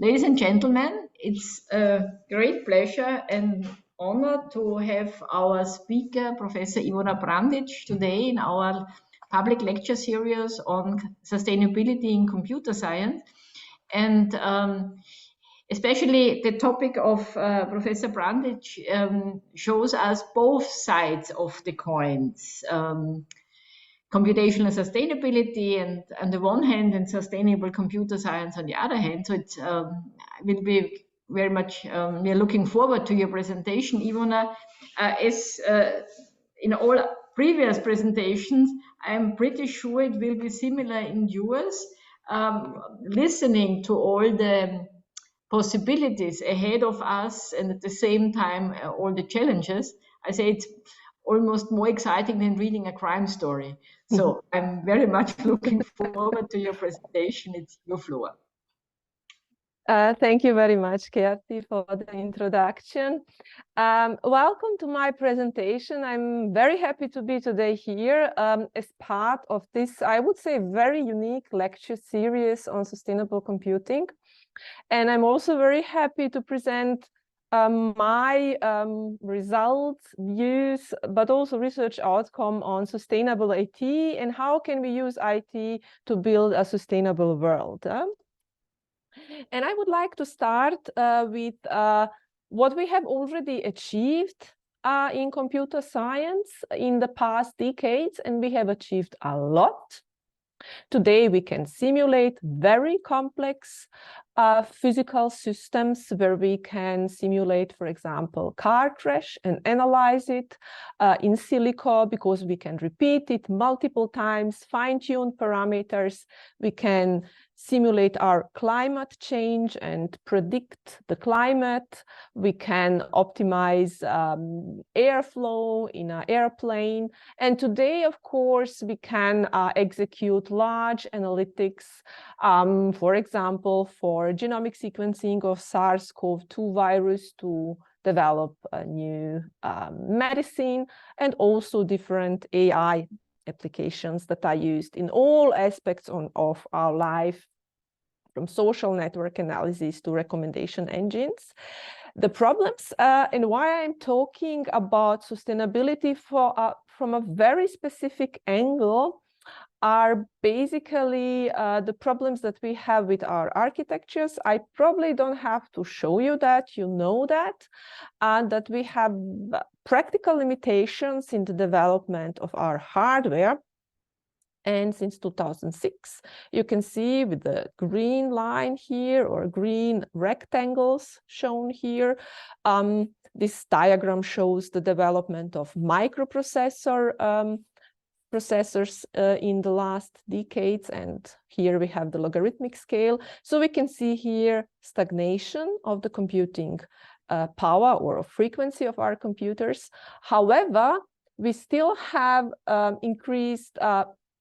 Ladies and gentlemen, it's a great pleasure and honor to have our speaker, Professor Ivona Brandic, today in our public lecture series on sustainability in computer science. And especially the topic of Professor Brandic shows us both sides of the coins. Computational sustainability and on the one hand and sustainable computer science on the other hand. So it will be very much, we are looking forward to your presentation, Ivona. As in all previous presentations, I'm pretty sure it will be similar in yours, listening to all the possibilities ahead of us and at the same time all the challenges. I say it's almost more exciting than reading a crime story. So I'm very much looking forward to your presentation. It's your floor. Thank you very much, Kerti, for the introduction. Welcome to my presentation. I'm very happy to be today here as part of this, I would say, very unique lecture series on sustainable computing. And I'm also very happy to present my results, views, but also research outcome on sustainable IT and how can we use IT to build a sustainable world. And I would like to start with what we have already achieved in computer science in the past decades, and we have achieved a lot. Today, we can simulate very complex physical systems where we can simulate, for example, car crash and analyze it in silico because we can repeat it multiple times, fine-tune parameters. We can simulate our climate change and predict the climate. We can optimize airflow in an airplane. And today, of course, we can execute large analytics, for example, for genomic sequencing of SARS-CoV-2 virus to develop a new medicine, and also different AI applications that are used in all aspects of our life, from social network analysis to recommendation engines. The problems and why I'm talking about sustainability from a very specific angle are basically the problems that we have with our architectures. I probably don't have to show you that, you know that, and that we have practical limitations in the development of our hardware. And since 2006, you can see with the green line here, or green rectangles shown here, this diagram shows the development of microprocessors in the last decades, and here we have the logarithmic scale. So we can see here stagnation of the computing power or frequency of our computers. However, we still have increased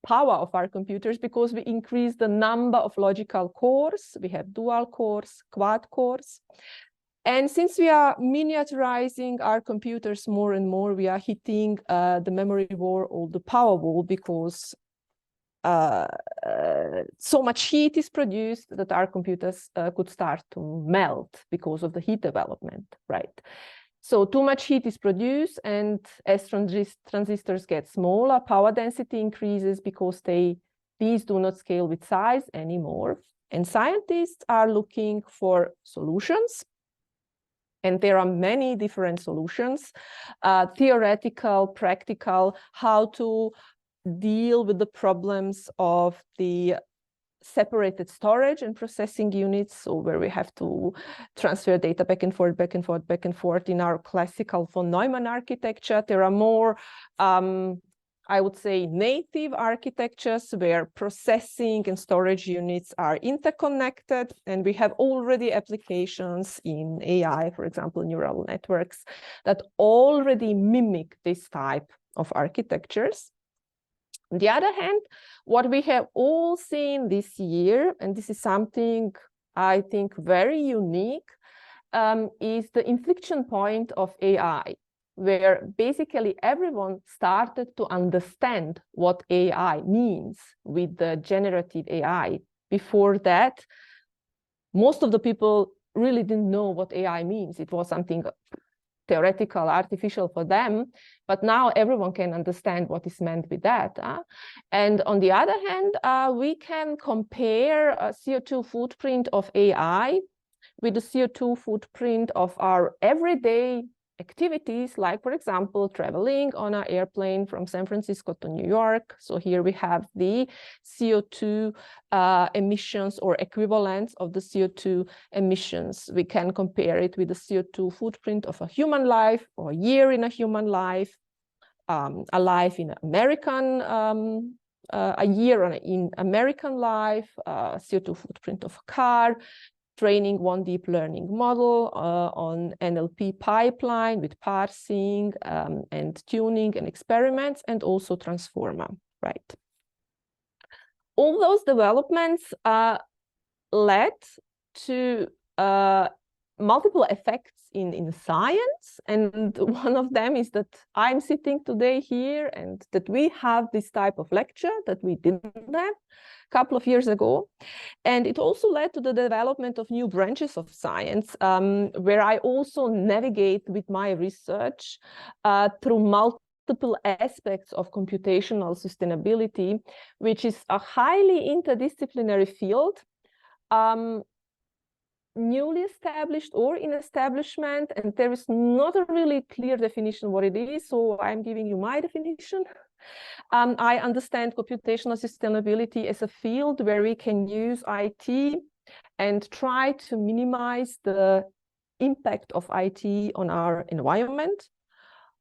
power of our computers because we increase the number of logical cores. We have dual cores, quad cores. And since we are miniaturizing our computers more and more, we are hitting the memory wall or the power wall because so much heat is produced that our computers could start to melt because of the heat development, right? So too much heat is produced, and as transistors get smaller, power density increases because these do not scale with size anymore. And scientists are looking for solutions. And there are many different solutions, theoretical, practical, how to deal with the problems of the separated storage and processing units, so where we have to transfer data back and forth, back and forth, back and forth in our classical von Neumann architecture. There are more, I would say, native architectures where processing and storage units are interconnected, and we have already applications in AI, for example, neural networks, that already mimic this type of architectures. On the other hand, what we have all seen this year, and this is something I think very unique, is the inflection point of AI, where basically everyone started to understand what AI means with the generative AI. Before that, most of the people really didn't know what AI means. It was something theoretical, artificial for them, but now everyone can understand what is meant with that. And on the other hand, we can compare a CO2 footprint of AI with the CO2 footprint of our everyday activities, like, for example, traveling on an airplane from San Francisco to New York. So here we have the CO2 emissions or equivalents of the CO2 emissions. We can compare it with the CO2 footprint of a human life, or a year in a human life, a life in American, a year in American life, CO2 footprint of a car, training one deep learning model on NLP pipeline with parsing and tuning and experiments, and also transformer, right? All those developments led to multiple effects in science, and one of them is that I'm sitting today here and that we have this type of lecture that we didn't have a couple of years ago. And it also led to the development of new branches of science, where I also navigate with my research through multiple aspects of computational sustainability, which is a highly interdisciplinary field, newly established or in establishment, and there is not a really clear definition what it is, so I'm giving you my definition. I understand computational sustainability as a field where we can use IT and try to minimize the impact of IT on our environment.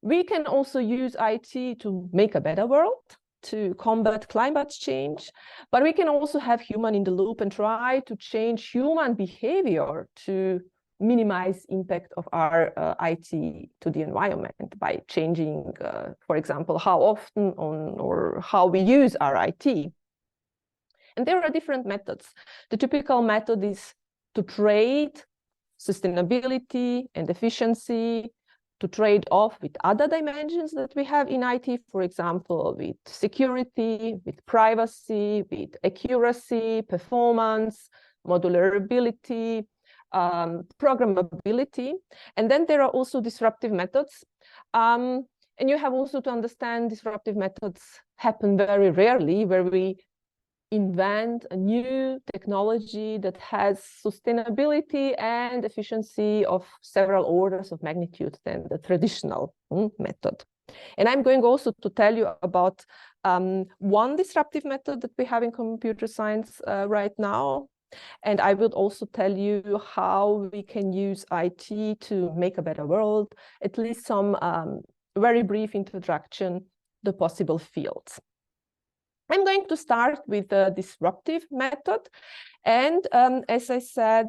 We can also use IT to make a better world, to combat climate change, but we can also have human in the loop and try to change human behavior to minimize impact of our IT to the environment by changing, for example, how often or how we use our IT. And there are different methods. The typical method is to trade sustainability and efficiency, to trade off with other dimensions that we have in IT, for example, with security, with privacy, with accuracy, performance, modularity, programmability. And then there are also disruptive methods. And you have also to understand disruptive methods happen very rarely, where we invent a new technology that has sustainability and efficiency of several orders of magnitude than the traditional method. And I'm going also to tell you about one disruptive method that we have in computer science right now. And I will also tell you how we can use IT to make a better world, at least some very brief introduction to the possible fields. I'm going to start with the disruptive method. And as I said,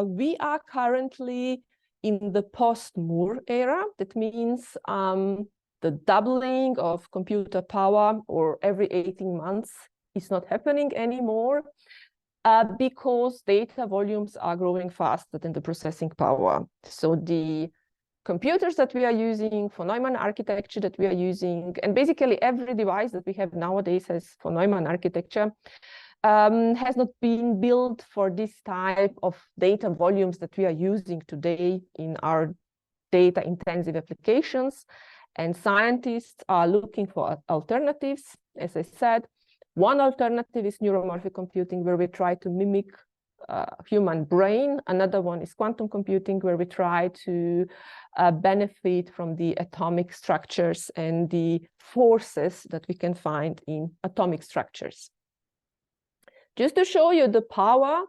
we are currently in the post-Moore era. That means the doubling of computer power or every 18 months is not happening anymore because data volumes are growing faster than the processing power. So the computers that we are using, von Neumann architecture that we are using, and basically every device that we have nowadays has von Neumann architecture, has not been built for this type of data volumes that we are using today in our data-intensive applications. And scientists are looking for alternatives. As I said, one alternative is neuromorphic computing, where we try to mimic human brain. Another one is quantum computing, where we try to benefit from the atomic structures and the forces that we can find in atomic structures. Just to show you the power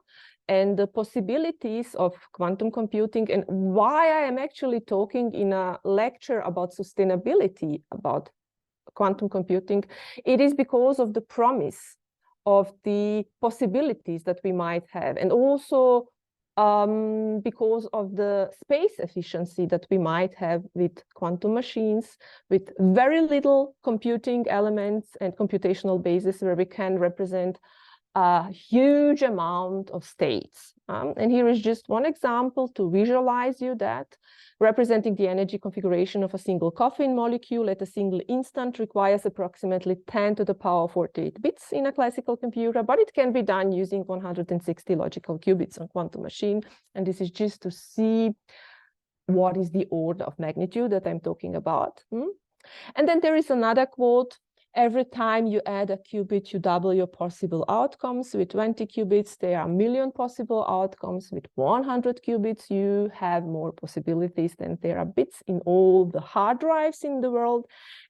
and the possibilities of quantum computing and why I am actually talking in a lecture about sustainability, about quantum computing, it is because of the promise of the possibilities that we might have, and also because of the space efficiency that we might have with quantum machines, with very little computing elements and computational bases, where we can represent a huge amount of states. And here is just one example to visualize you that, representing the energy configuration of a single coffin molecule at a single instant requires approximately 10 to the power 48 bits in a classical computer, but it can be done using 160 logical qubits on quantum machine. And this is just to see what is the order of magnitude that I'm talking about. And then there is another quote: every time you add a qubit, you double your possible outcomes. With 20 qubits, there are a million possible outcomes. With 100 qubits, you have more possibilities than there are bits in all the hard drives in the world.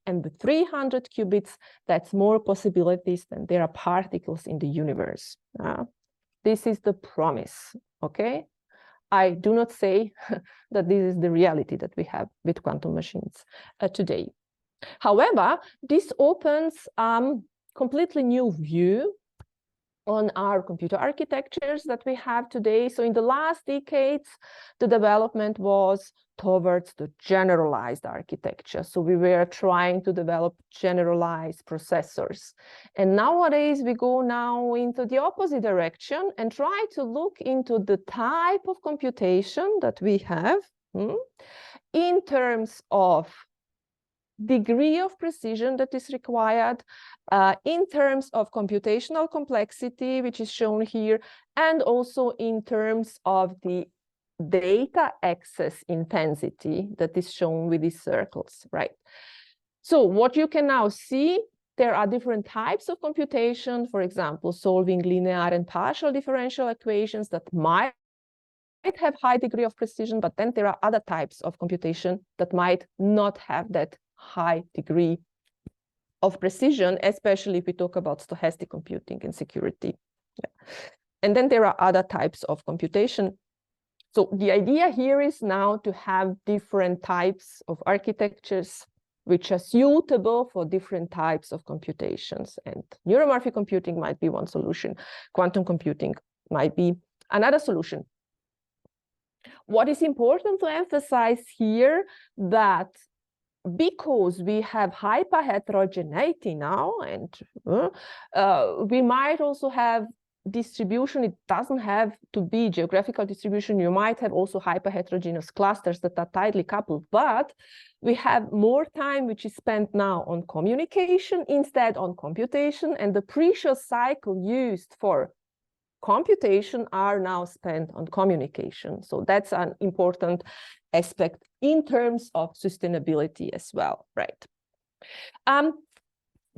And with 300 qubits, that's more possibilities than there are particles in the universe. This is the promise, okay? I do not say that this is the reality that we have with quantum machines today. However, this opens completely new view on our computer architectures that we have today. So in the last decades, the development was towards the generalized architecture. So we were trying to develop generalized processors. And nowadays we go now into the opposite direction and try to look into the type of computation that we have in terms of degree of precision that is required, in terms of computational complexity, which is shown here, and also in terms of the data access intensity that is shown with these circles, right? So what you can now see, there are different types of computation, for example, solving linear and partial differential equations that might have high degree of precision, but then there are other types of computation that might not have that high degree of precision, especially if we talk about stochastic computing and security. And then there are other types of computation. So the idea here is now to have different types of architectures which are suitable for different types of computations. And neuromorphic computing might be one solution. Quantum computing might be another solution. What is important to emphasize here, that because we have hyper-heterogeneity now, and we might also have distribution. It doesn't have to be geographical distribution. You might have also hyper-heterogeneous clusters that are tightly coupled, but we have more time which is spent now on communication instead on computation, and the precious cycle used for computation are now spent on communication. So that's an important aspect in terms of sustainability as well, right?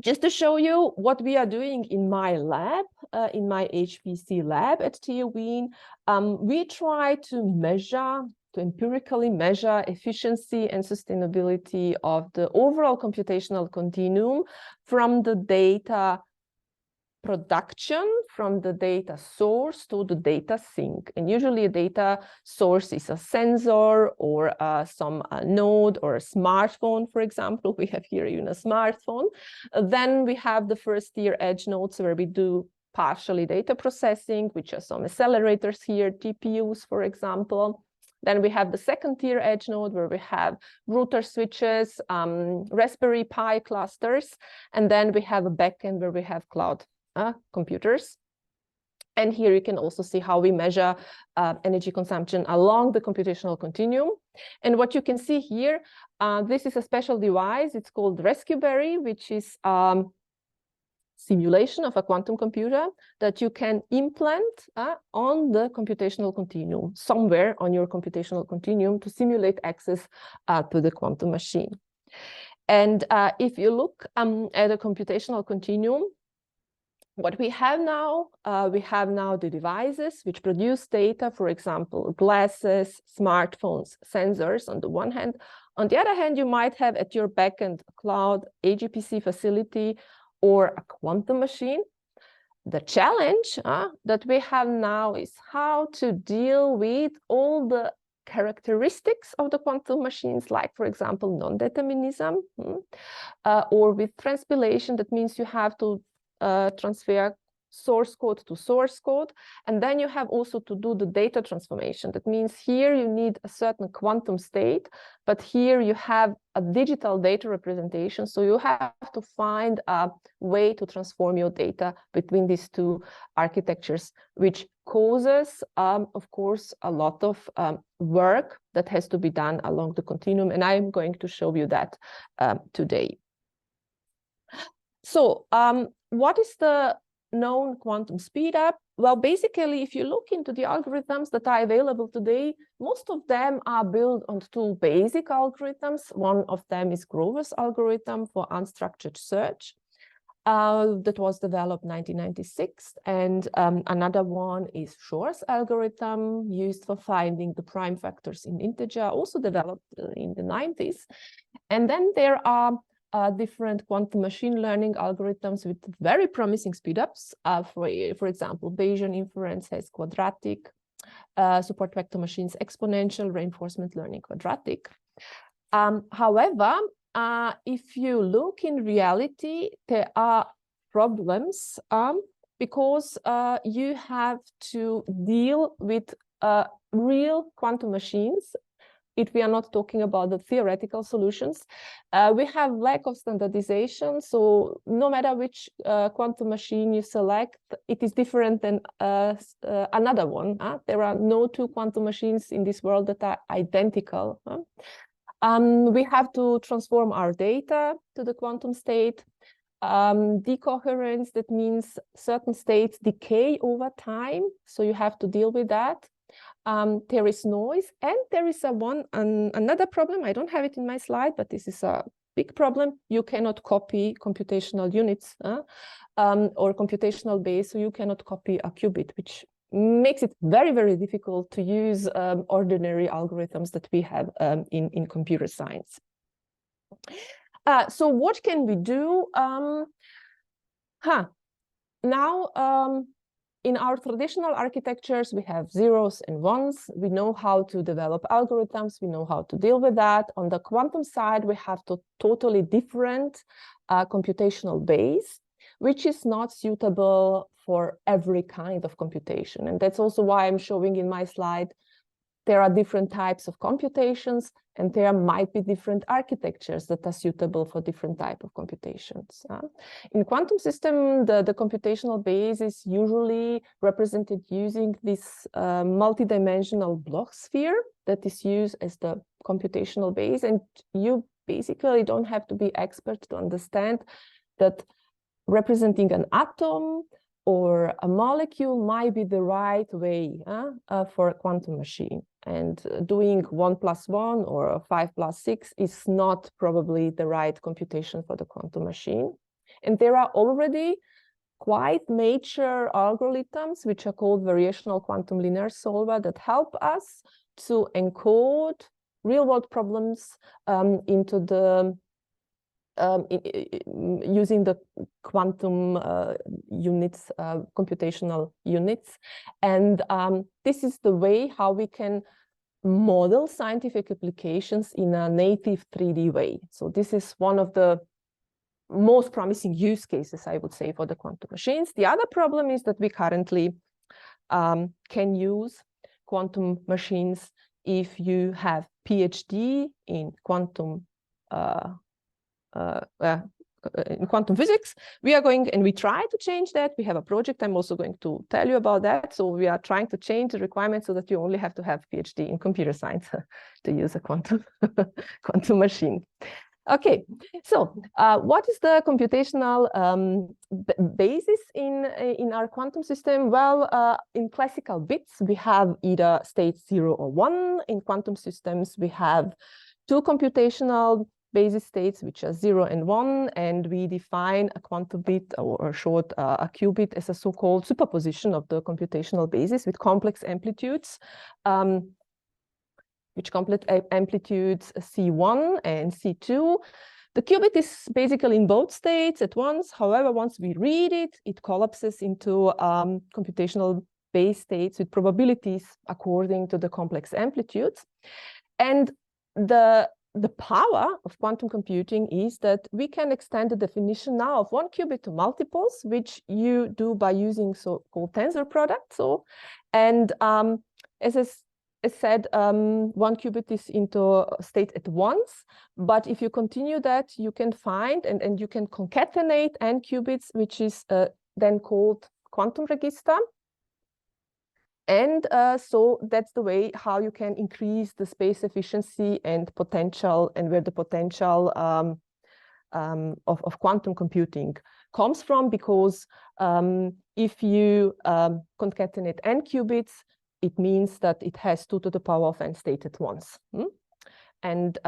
Just to show you what we are doing in my lab, in my HPC lab at TU Wien, we try to empirically measure efficiency and sustainability of the overall computational continuum from the data production, from the data source to the data sink. And usually a data source is a sensor or some node or a smartphone, for example. We have here even a smartphone. Then we have the first tier edge nodes where we do partially data processing, which are some accelerators here, TPUs, for example. Then we have the second tier edge node where we have router switches, Raspberry Pi clusters, and then we have a backend where we have cloud computers. And here you can also see how we measure energy consumption along the computational continuum. And what you can see here, this is a special device. It's called Raspberry, which is simulation of a quantum computer that you can implant on the computational continuum, somewhere on your computational continuum, to simulate access to the quantum machine. And if you look at a computational continuum, what we have now the devices which produce data, for example, glasses, smartphones, sensors on the one hand. On the other hand, you might have at your backend a cloud AGPC facility or a quantum machine. The challenge that we have now is how to deal with all the characteristics of the quantum machines, like, for example, non-determinism, or with transpilation. That means you have to transfer source code to source code. And then you have also to do the data transformation. That means here you need a certain quantum state, but here you have a digital data representation. So you have to find a way to transform your data between these two architectures, which causes, of course, a lot of work that has to be done along the continuum. And I'm going to show you that today. So what is the known quantum speedup? Well, basically, if you look into the algorithms that are available today, most of them are built on two basic algorithms. One of them is Grover's algorithm for unstructured search that was developed in 1996. And another one is Shor's algorithm used for finding the prime factors in integer, also developed in the 90s. And then there are different quantum machine learning algorithms with very promising speedups. For example, Bayesian inference has quadratic, support vector machines exponential, reinforcement learning quadratic. However, if you look in reality, there are problems because you have to deal with real quantum machines. If we are not talking about the theoretical solutions, we have lack of standardization. So no matter which quantum machine you select, it is different than another one. There are no two quantum machines in this world that are identical. We have to transform our data to the quantum state. Decoherence, that means certain states decay over time. So you have to deal with that. There is noise, and there is another problem. I don't have it in my slide, but this is a big problem. You cannot copy computational units or computational base, so you cannot copy a qubit, which makes it very, very difficult to use ordinary algorithms that we have in computer science. So what can we do? Now, in our traditional architectures, we have zeros and ones. We know how to develop algorithms. We know how to deal with that. On the quantum side, we have to totally different computational base, which is not suitable for every kind of computation. And that's also why I'm showing in my slide, there are different types of computations, and there might be different architectures that are suitable for different types of computations. In quantum system, the computational base is usually represented using this multidimensional Bloch sphere that is used as the computational base. And you basically don't have to be expert to understand that representing an atom or a molecule might be the right way for a quantum machine. And doing 1 + 1 or 5 + 6 is not probably the right computation for the quantum machine. And there are already quite mature algorithms, which are called variational quantum linear solver, that help us to encode real-world problems into the using the quantum units, computational units. And this is the way how we can model scientific applications in a native 3D way. So this is one of the most promising use cases, I would say, for the quantum machines. The other problem is that we currently can use quantum machines if you have PhD in quantum physics. We are going, and we try to change that. We have a project. I'm also going to tell you about that. So we are trying to change the requirements so that you only have to have PhD in computer science to use a quantum machine. Okay, so what is the computational basis in our quantum system? Well, in classical bits, we have either states 0 or 1. In quantum systems, we have two computational basis states, which are 0 and 1, and we define a quantum bit, or short, a qubit, as a so-called superposition of the computational basis with complex amplitudes, which complex amplitudes C1 and C2. The qubit is basically in both states at once. However, once we read it, it collapses into computational base states with probabilities according to the complex amplitudes. And the the power of quantum computing is that we can extend the definition now of one qubit to multiples, which you do by using so-called tensor products. And as I said, one qubit is into a state at once, but if you continue that, you can find and you can concatenate n qubits, which is then called quantum register. And so that's the way how you can increase the space efficiency and potential, and where the potential of quantum computing comes from, because if you concatenate n qubits, it means that it has 2 to the power of n state at once. And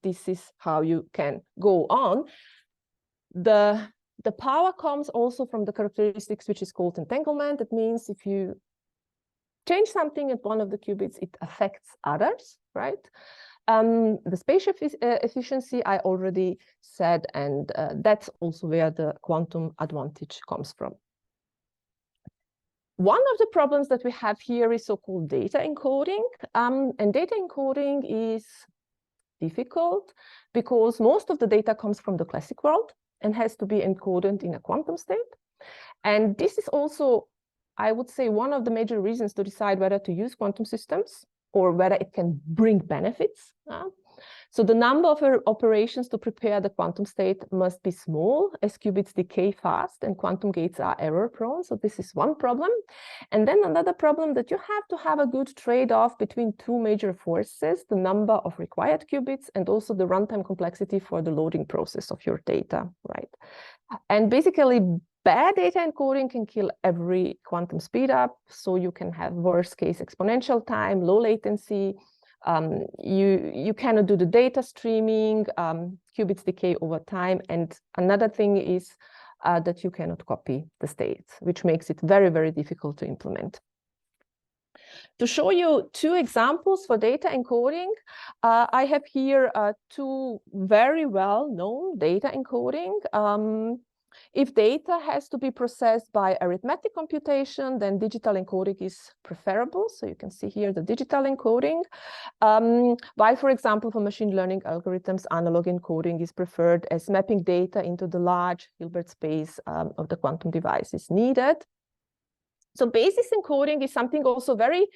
this is how you can go on. The power comes also from the characteristics which is called entanglement. That means if you change something at one of the qubits, it affects others, right? The spatial efficiency I already said, and that's also where the quantum advantage comes from. One of the problems that we have here is so-called data encoding. And data encoding is difficult because most of the data comes from the classic world and has to be encoded in a quantum state. And this is also, I would say, one of the major reasons to decide whether to use quantum systems or whether it can bring benefits. So the number of operations to prepare the quantum state must be small, as qubits decay fast and quantum gates are error prone. So this is one problem. And then another problem, that you have to have a good trade-off between 2 major forces, the number of required qubits and also the runtime complexity for the loading process of your data, right? And basically, bad data encoding can kill every quantum speedup. So you can have worst case exponential time, low latency. You cannot do the data streaming, qubits decay over time. And another thing is that you cannot copy the states, which makes it very, very difficult to implement. To show you 2 examples for data encoding, I have here 2 very well-known data encoding. If data has to be processed by arithmetic computation, then digital encoding is preferable. So you can see here the digital encoding. While, for example, for machine learning algorithms, analog encoding is preferred, as mapping data into the large Hilbert space of the quantum device is needed. So basis encoding is something also very,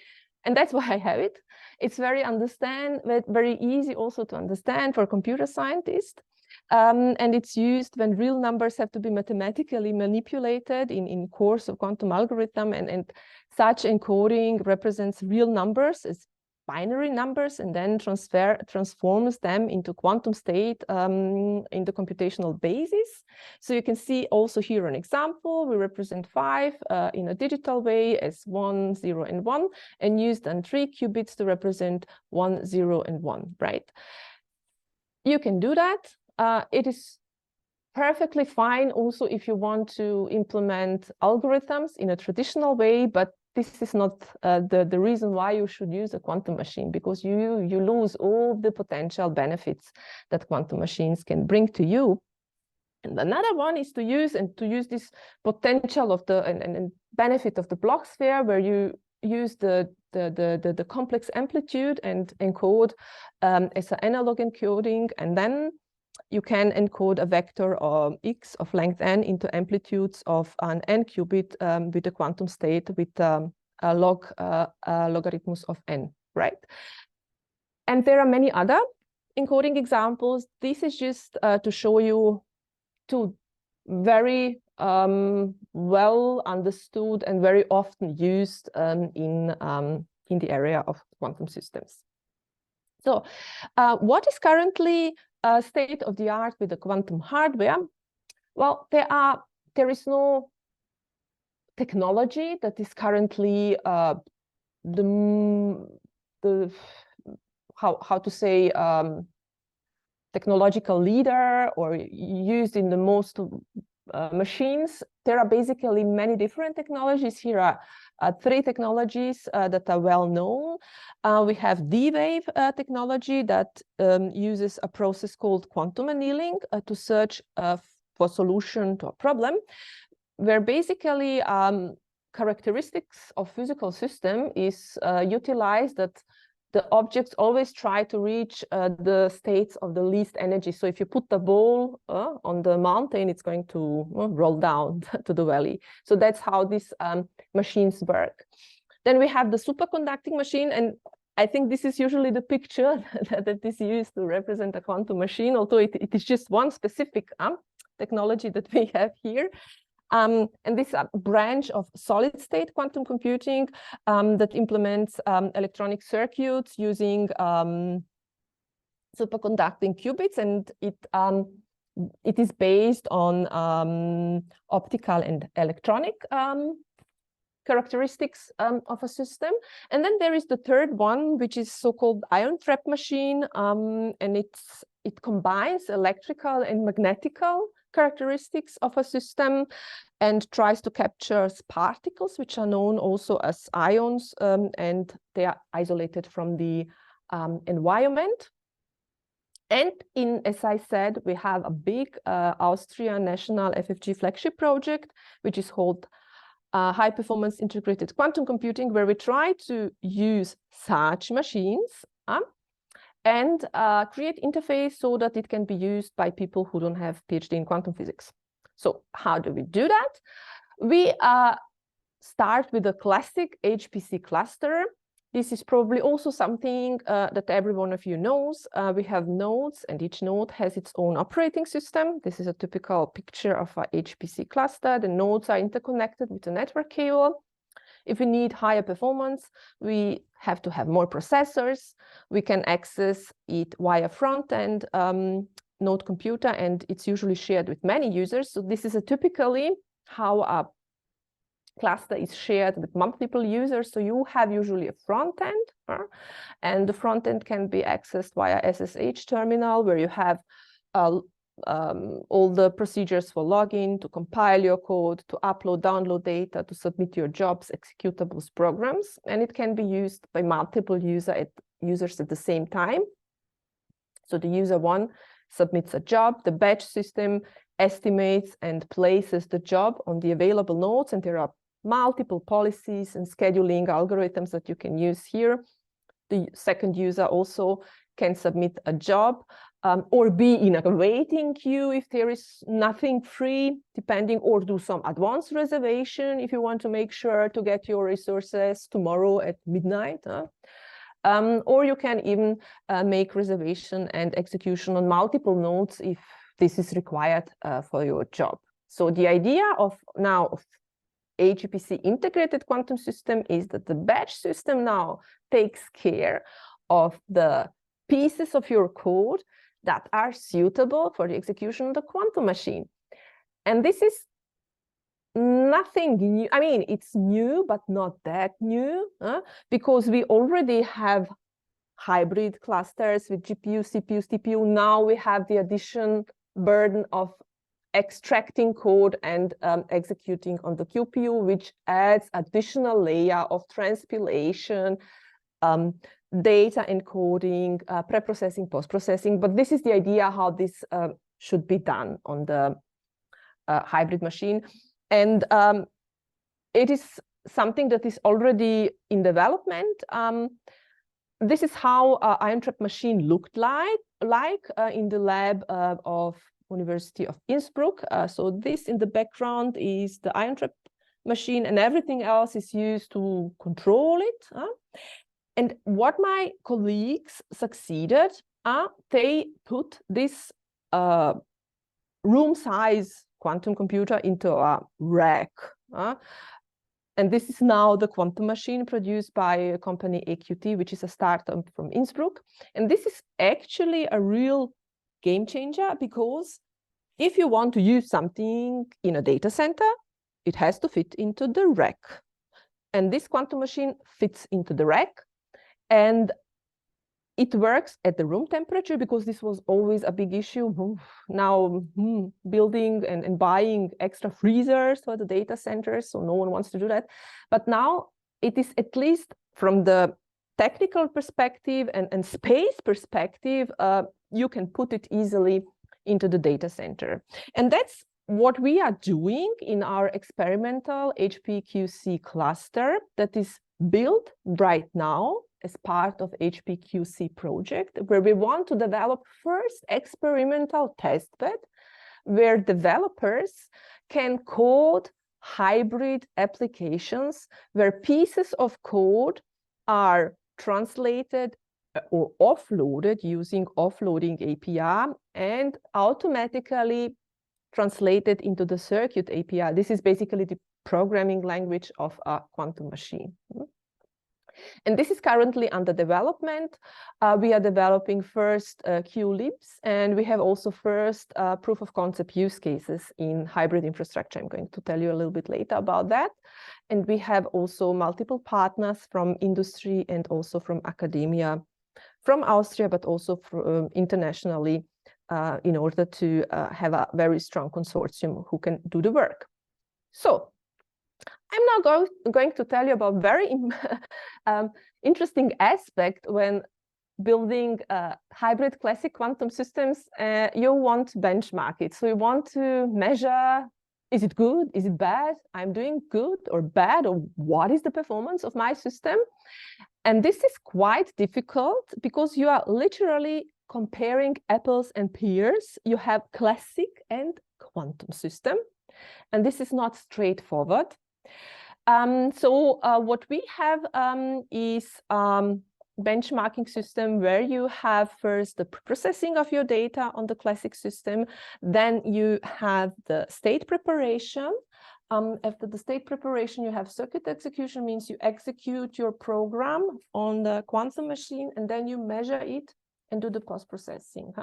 and that's why I have it. It's very easy also to understand for computer scientists. And it's used when real numbers have to be mathematically manipulated in course of quantum algorithm, and such encoding represents real numbers as binary numbers and then transforms them into quantum state in the computational basis. So you can see also here an example. We represent 5 in a digital way as 1, 0, and 1, and use then 3 qubits to represent 1, 0, and 1, right? You can do that. It is perfectly fine also if you want to implement algorithms in a traditional way, but this is not the reason why you should use a quantum machine, because you lose all the potential benefits that quantum machines can bring to you. And another one is to use this potential of the and benefit of the Bloch sphere, where you use the complex amplitude and encode as an analog encoding, and then you can encode a vector of x of length n into amplitudes of an n qubit with a quantum state with a logarithmus of n, right? And there are many other encoding examples. This is just to show you 2 very well understood and very often used in the area of quantum systems. So what is currently state of the art with the quantum hardware? Well, there is no technology that is currently technological leader or used in the most machines. There are basically many different technologies. Here are 3 technologies that are well known. We have D-Wave technology that uses a process called quantum annealing to search for solution to a problem, where basically characteristics of physical system is utilized, that the objects always try to reach the states of the least energy. So if you put the ball on the mountain, it's going to roll down to the valley. So that's how these machines work. Then we have the superconducting machine, and I think this is usually the picture that is used to represent a quantum machine, although it is just one specific technology that we have here. And this is a branch of solid-state quantum computing that implements electronic circuits using superconducting qubits, and it is based on optical and electronic characteristics of a system. And then there is the third one, which is so-called ion trap machine, and it combines electrical and magnetical characteristics of a system and tries to capture particles, which are known also as ions, and they are isolated from the environment. And as I said, we have a big Austrian national FFG flagship project, which is called high performance integrated quantum computing, where we try to use such machines and create interface so that it can be used by people who don't have PhD in quantum physics. So how do we do that? We start with a classic HPC cluster. This is probably also something that every one of you knows. We have nodes, and each node has its own operating system. This is a typical picture of a HPC cluster. The nodes are interconnected with a network cable. If we need higher performance, we have to have more processors. We can access it via front-end node computer, and it's usually shared with many users. So this is typically how a cluster is shared with multiple users. So you have usually a front end, and the front end can be accessed via SSH terminal, where you have all the procedures for login, to compile your code, to upload, download data, to submit your jobs, executables, programs, and it can be used by multiple users at the same time. So the user one submits a job, the batch system estimates and places the job on the available nodes, and there are multiple policies and scheduling algorithms that you can use here. The second user also can submit a job or be in a waiting queue if there is nothing free, depending, or do some advanced reservation if you want to make sure to get your resources tomorrow at midnight. Or you can even make reservation and execution on multiple nodes if this is required for your job. So the idea of HPC integrated quantum system is that the batch system now takes care of the pieces of your code that are suitable for the execution of the quantum machine. And this is nothing new. I mean, it's new, but not that new, because we already have hybrid clusters with GPU, CPU, TPU. Now we have the addition burden of extracting code and executing on the QPU, which adds additional layer of transpilation, data encoding, pre-processing, post-processing. But this is the idea how this should be done on the hybrid machine. And it is something that is already in development. This is how an ion trap machine looked like in the lab of University of Innsbruck. So this in the background is the ion trap machine, and everything else is used to control it. And what my colleagues succeeded, they put this room size quantum computer into a rack. And this is now the quantum machine produced by a company AQT, which is a startup from Innsbruck. And this is actually a real game changer, because if you want to use something in a data center, it has to fit into the rack. And this quantum machine fits into the rack. And it works at the room temperature, because this was always a big issue. Now building and buying extra freezers for the data centers, so no one wants to do that. But now it is, at least from the technical perspective and space perspective, you can put it easily into the data center. And that's what we are doing in our experimental HPQC cluster that is built right now as part of HPQC project, where we want to develop first experimental testbed where developers can code hybrid applications where pieces of code are translated or offloaded using offloading API and automatically translated into the circuit API. This is basically the programming language of a quantum machine. And this is currently under development. We are developing first QLibs, and we have also first proof of concept use cases in hybrid infrastructure. I'm going to tell you a little bit later about that. And we have also multiple partners from industry and also from academia, from Austria, but also internationally, in order to have a very strong consortium who can do the work. So I'm now going to tell you about very interesting aspect when building hybrid classic quantum systems. You want to benchmark it. So you want to measure, is it good? Is it bad? I'm doing good or bad? Or what is the performance of my system? And this is quite difficult because you are literally comparing apples and pears. You have classic and quantum system, and this is not straightforward. So what we have is benchmarking system where you have first the processing of your data on the classic system, then you have the state preparation. After the state preparation, you have circuit execution, means you execute your program on the quantum machine, and then you measure it and do the post-processing.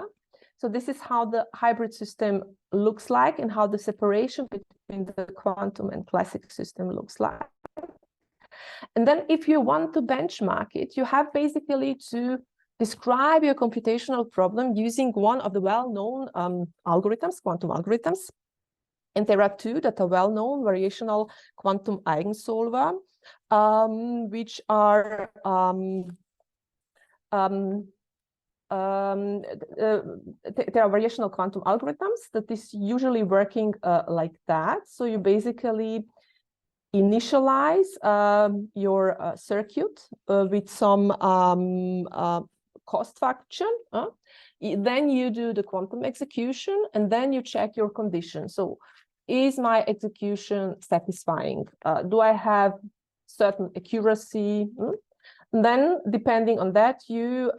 So this is how the hybrid system looks like and how the separation between the quantum and classic system looks like. And then if you want to benchmark it, you have basically to describe your computational problem using one of the well-known algorithms, quantum algorithms. And there are two that are well-known, variational quantum eigensolver, which are there are variational quantum algorithms that is usually working like that. So you basically initialize your circuit with some cost function. Then you do the quantum execution, and then you check your condition. So is my execution satisfying? Do I have certain accuracy? And then, depending on that, you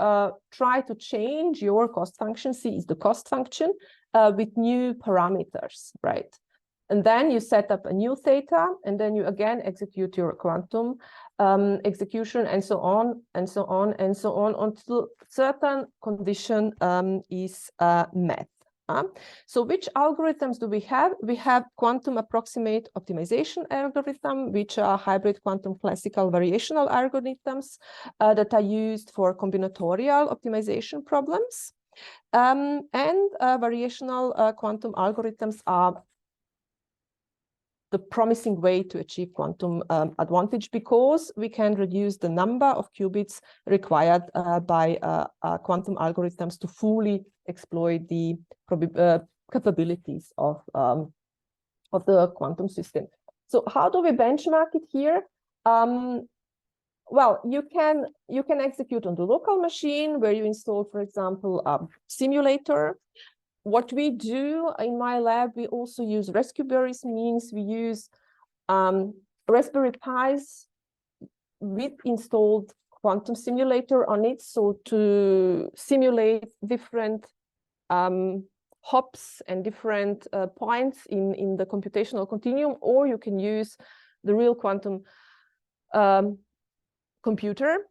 try to change your cost function. C is the cost function with new parameters, right? And then you set up a new theta, and then you again execute your quantum execution, and so on, and so on, and so on, until certain condition is met. So which algorithms do we have? We have quantum approximate optimization algorithm, which are hybrid quantum classical variational algorithms that are used for combinatorial optimization problems. And variational quantum algorithms are the promising way to achieve quantum advantage, because we can reduce the number of qubits required by quantum algorithms to fully exploit the capabilities of the quantum system. So how do we benchmark it here? Well, you can execute on the local machine where you install, for example, a simulator. What we do in my lab, we also use Raspberries, means we use Raspberry Pis with installed quantum simulator on it, so to simulate different hops and different points in the computational continuum, or you can use the real quantum computer.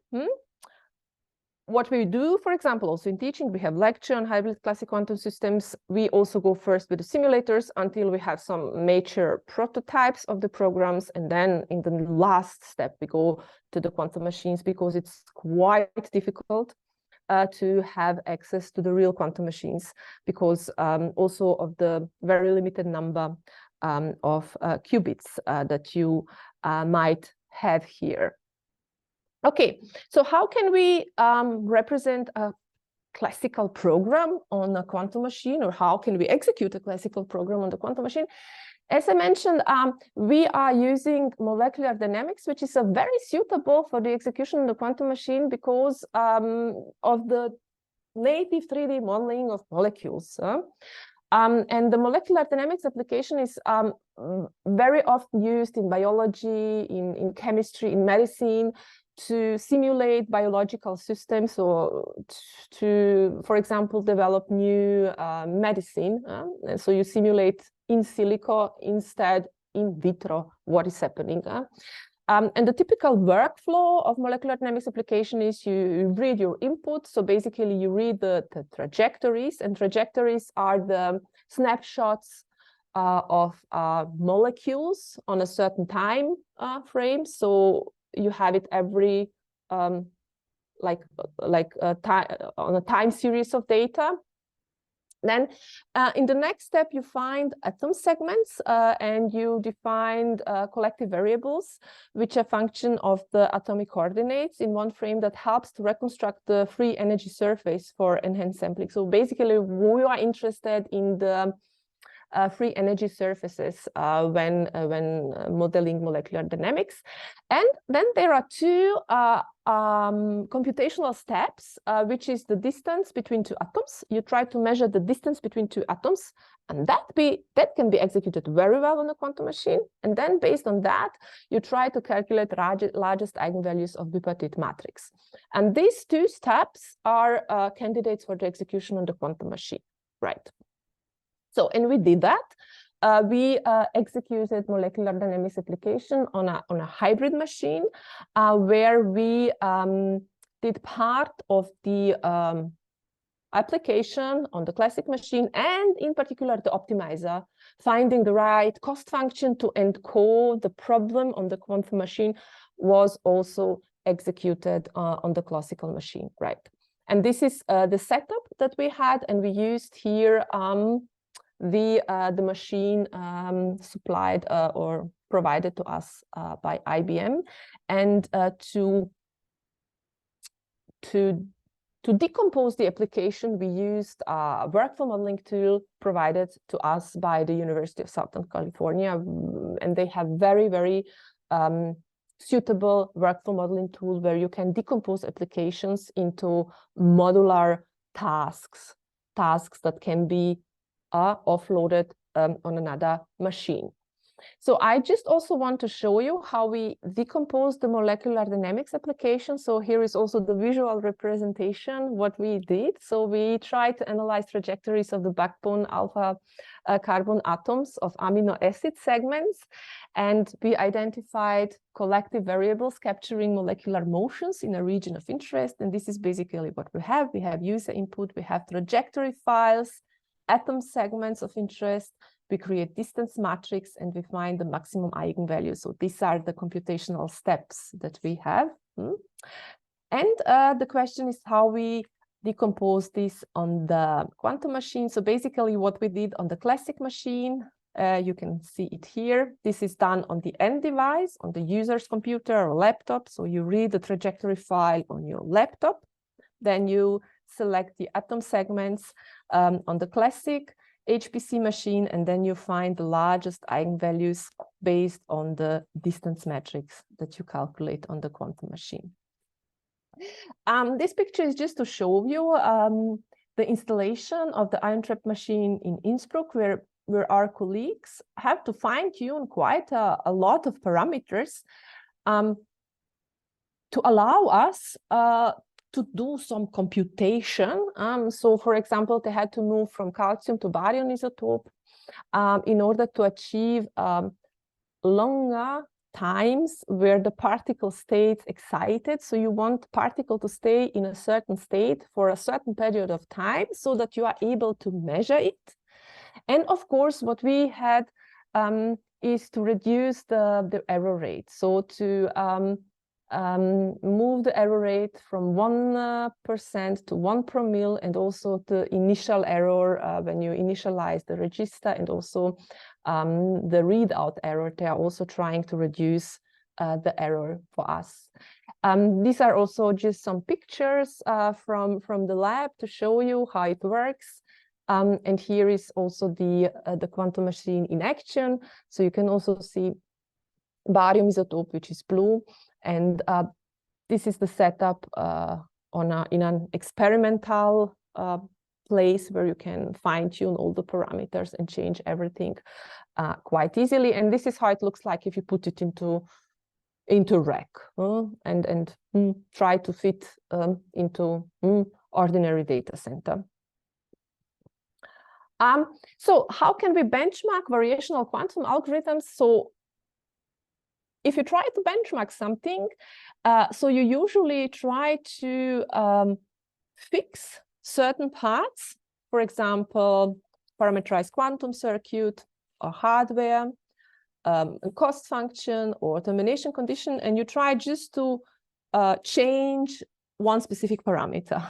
What we do, for example, also in teaching, we have lecture on hybrid classic quantum systems. We also go first with the simulators until we have some major prototypes of the programs. And then in the last step, we go to the quantum machines, because it's quite difficult to have access to the real quantum machines, because also of the very limited number of qubits that you might have here. Okay, so how can we represent a classical program on a quantum machine, or how can we execute a classical program on the quantum machine? As I mentioned, we are using molecular dynamics, which is very suitable for the execution of the quantum machine because of the native 3D modeling of molecules. And the molecular dynamics application is very often used in biology, in chemistry, in medicine, to simulate biological systems or to, for example, develop new medicine. And so you simulate in silico instead in vitro what is happening. And the typical workflow of molecular dynamics application is you read your input. So basically you read the trajectories, and trajectories are the snapshots of molecules on a certain time frame. So you have it every on a time series of data. Then in the next step, you find atom segments and you define collective variables, which are a function of the atomic coordinates in one frame that helps to reconstruct the free energy surface for enhanced sampling. So basically, we are interested in the free energy surfaces when modeling molecular dynamics. And then there are two computational steps, which is the distance between two atoms. You try to measure the distance between two atoms, and that can be executed very well on a quantum machine. And then based on that, you try to calculate largest eigenvalues of bipartite matrix. And these two steps are candidates for the execution on the quantum machine, right? So, and we did that. We executed molecular dynamics application on a hybrid machine where we did part of the application on the classic machine, and in particular the optimizer, finding the right cost function to encode the problem on the quantum machine was also executed on the classical machine, right? And this is the setup that we had, and we used here the machine supplied or provided to us by IBM, and to decompose the application, we used a workflow modeling tool provided to us by the University of Southern California, and they have very suitable workflow modeling tool where you can decompose applications into modular tasks that can be offloaded on another machine. So I just also want to show you how we decompose the molecular dynamics application. So here is also the visual representation, what we did. So we tried to analyze trajectories of the backbone alpha carbon atoms of amino acid segments. And we identified collective variables capturing molecular motions in a region of interest. And this is basically what we have. We have user input, we have trajectory files, atom segments of interest, we create distance matrix, and we find the maximum eigenvalue. So these are the computational steps that we have. And the question is how we decompose this on the quantum machine. So basically what we did on the classic machine, you can see it here. This is done on the end device, on the user's computer or laptop. So you read the trajectory file on your laptop. Then you select the atom segments on the classic HPC machine, and then you find the largest eigenvalues based on the distance matrix that you calculate on the quantum machine. This picture is just to show you the installation of the ion trap machine in Innsbruck, where our colleagues have to fine-tune quite a lot of parameters to allow us to do some computation. So for example, they had to move from calcium to barium isotope in order to achieve longer times where the particle stays excited. So you want particle to stay in a certain state for a certain period of time so that you are able to measure it. And of course, what we had is to reduce the error rate. So to move the error rate from 1% to 1 promille, and also the initial error when you initialize the register, and also the readout error. They are also trying to reduce the error for us. These are also just some pictures from the lab to show you how it works. And here is also the quantum machine in action. So you can also see barium isotope, which is blue. And this is the setup in an experimental place where you can fine-tune all the parameters and change everything quite easily. And this is how it looks like if you put it into rack and try to fit into ordinary data center. So how can we benchmark variational quantum algorithms? So if you try to benchmark something, so you usually try to fix certain parts, for example, parameterized quantum circuit or hardware, a cost function or termination condition, and you try just to change one specific parameter.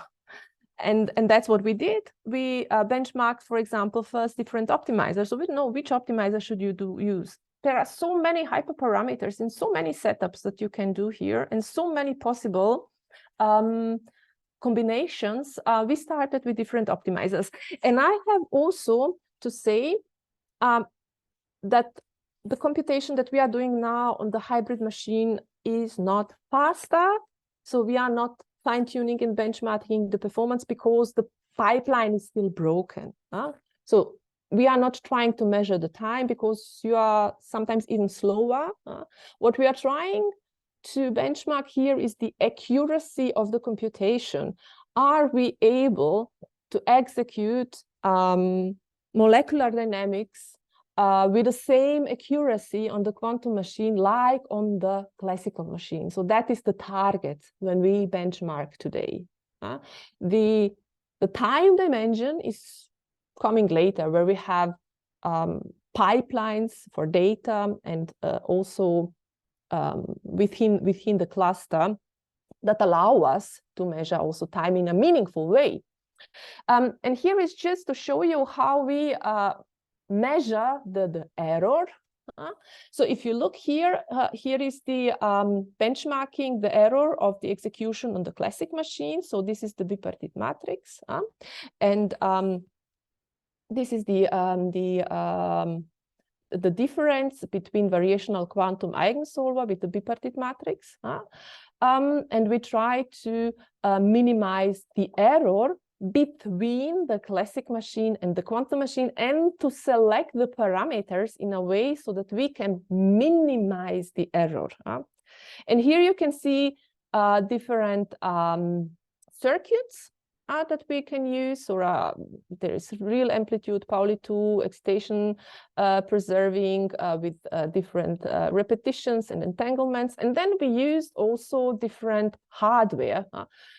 And that's what we did. We benchmarked, for example, first different optimizers. So we know which optimizer should you use. There are so many hyperparameters and so many setups that you can do here, and so many possible combinations. We started with different optimizers. And I have also to say that the computation that we are doing now on the hybrid machine is not faster. So we are not fine-tuning and benchmarking the performance because the pipeline is still broken. So we are not trying to measure the time because you are sometimes even slower. What we are trying to benchmark here is the accuracy of the computation. Are we able to execute molecular dynamics with the same accuracy on the quantum machine like on the classical machine? So that is the target when we benchmark today. The time dimension is coming later, where we have pipelines for data and also within the cluster that allow us to measure also time in a meaningful way. And here is just to show you how we measure the error. So if you look here, here is the benchmarking the error of the execution on the classic machine. So this is the bipartite matrix, and this is the difference between variational quantum eigensolver with the bipartite matrix. And we try to minimize the error between the classic machine and the quantum machine, and to select the parameters in a way so that we can minimize the error. And here you can see different circuits that we can use. So there is real amplitude, Pauli 2, excitation preserving with different repetitions and entanglements. And then we used also different hardware.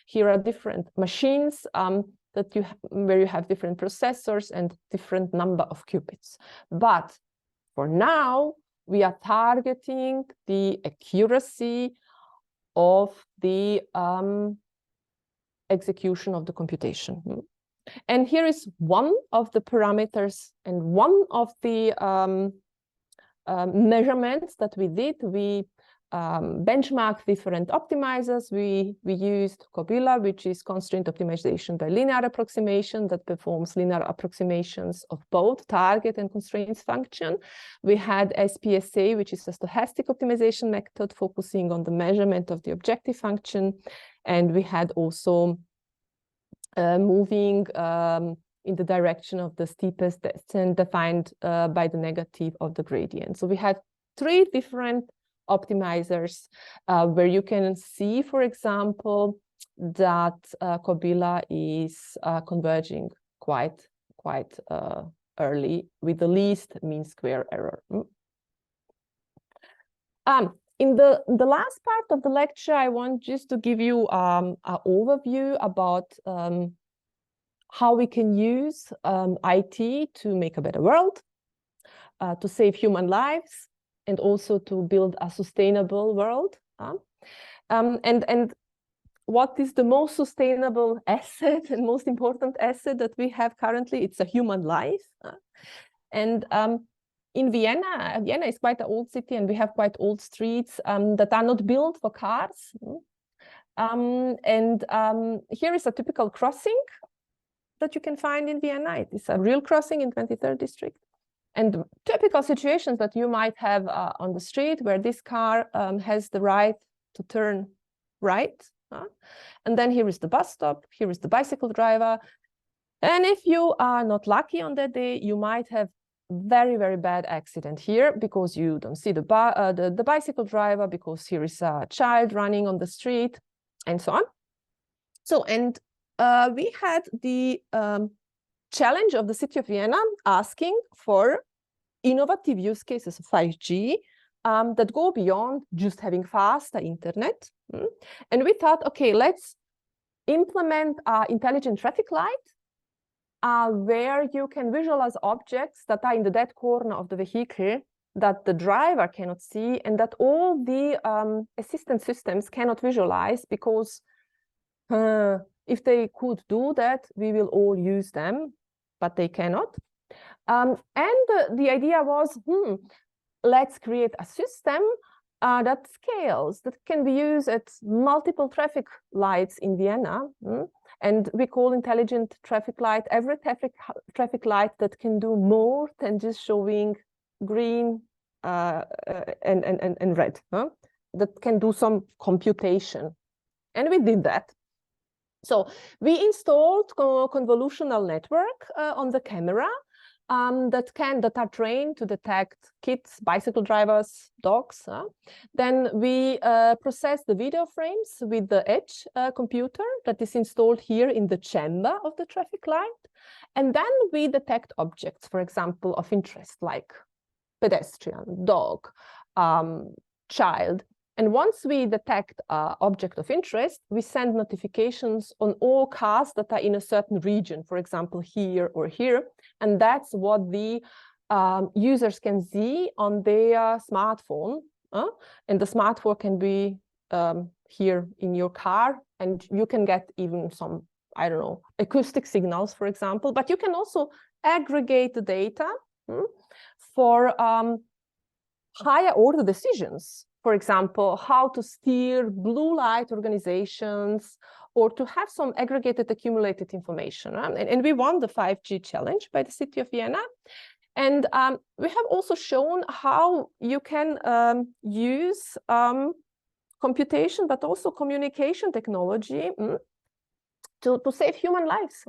Here are different machines where you have different processors and different number of qubits. But for now, we are targeting the accuracy of the execution of the computation. And here is one of the parameters and one of the measurements that we did. We benchmarked different optimizers. We used Cobila, which is constraint optimization by linear approximation that performs linear approximations of both target and constraints function. We had SPSA, which is a stochastic optimization method focusing on the measurement of the objective function. And we had also moving in the direction of the steepest descent defined by the negative of the gradient. So we had 3 different optimizers where you can see, for example, that Cobila is converging quite early with the least mean square error. In the last part of the lecture, I want just to give you an overview about how we can use IT to make a better world, to save human lives, and also to build a sustainable world. And what is the most sustainable asset and most important asset that we have currently? It's a human life. And in Vienna is quite an old city, and we have quite old streets that are not built for cars. Here is a typical crossing. that you can find in Vienna. It is a real crossing in 23rd district. And typical situations that you might have on the street where this car has the right to turn right. And then here is the bus stop, here is the bicycle driver. And if you are not lucky on that day, you might have very, very bad accident here because you don't see the bicycle driver, because here is a child running on the street and so on. So, and we had the challenge of the city of Vienna asking for innovative use cases of 5G that go beyond just having faster internet. And we thought, okay, let's implement intelligent traffic light where you can visualize objects that are in the dead corner of the vehicle that the driver cannot see and that all the assistance systems cannot visualize, because if they could do that, we will all use them, but they cannot. And the idea was, let's create a system that scales, that can be used at multiple traffic lights in Vienna. And we call intelligent traffic light every traffic light that can do more than just showing green and red, that can do some computation. And we did that. So we installed convolutional network on the camera that are trained to detect kids, bicycle drivers, dogs. Then we process the video frames with the edge computer that is installed here in the chamber of the traffic light. And then we detect objects, for example, of interest, like pedestrian, dog, child. And once we detect an object of interest, we send notifications on all cars that are in a certain region, for example, here or here. And that's what the users can see on their smartphone. And the smartphone can be here in your car, and you can get even some, I don't know, acoustic signals, for example. But you can also aggregate the data for higher order decisions. For example, how to steer blue light organizations, or to have some aggregated accumulated information. And we won the 5G challenge by the city of Vienna. And we have also shown how you can use computation, but also communication technology to save human lives.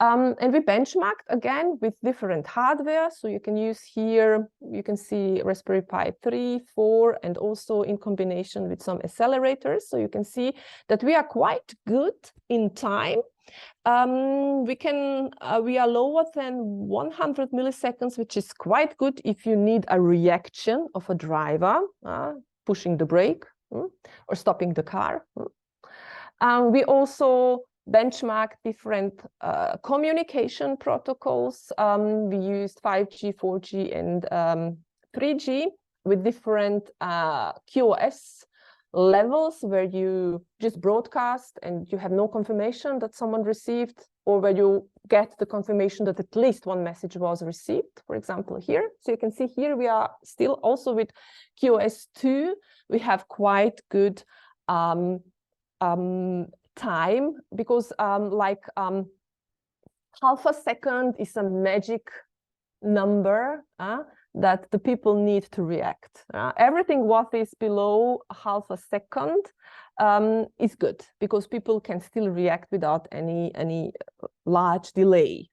And we benchmarked again with different hardware. So you can use here, you can see Raspberry Pi 3, 4, and also in combination with some accelerators. So you can see that we are quite good in time. We are lower than 100 milliseconds, which is quite good if you need a reaction of a driver pushing the brake or stopping the car. We also benchmark different communication protocols. We used 5G, 4G, and 3G with different QoS levels, where you just broadcast and you have no confirmation that someone received, or where you get the confirmation that at least one message was received, for example, here. So you can see here we are still also with QoS 2. We have quite good time, because half a second is a magic number that the people need to react. Everything what is below half a second is good, because people can still react without any large delay.